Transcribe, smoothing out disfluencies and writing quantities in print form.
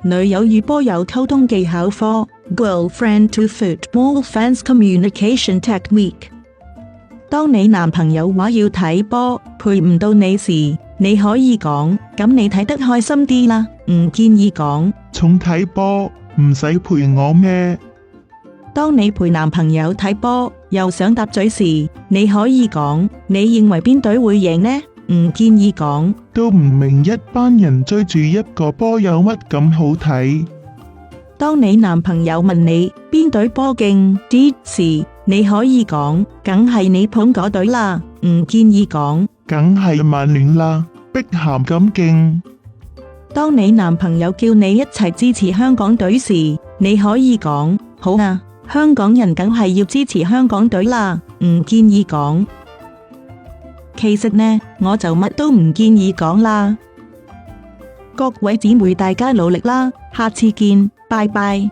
女友與波友溝通技巧課 Girlfriend to Football Fans Communication Technique。當你男朋友話要睇波，陪唔到你時，你可以講，咁你睇得開心啲啦，唔建議講重睇波，唔使陪我咩？當你陪男朋友睇波，又想搭嘴時，你可以講，你認為邊隊會贏呢？唔建議講都唔明一班人追住一個波有乜咁好睇。當你男朋友問你邊隊波勁啲時，你可以講，梗係你捧嗰隊啦，唔建議講梗係曼聯啦，碧咸咁勁。當你男朋友叫你一齊支持香港隊時，你可以講，好啊，香港人梗係要支持香港隊啦，唔建議講。其實呢，我就乜都唔建議講啦。各位姊妹大家努力啦，下次見，拜拜。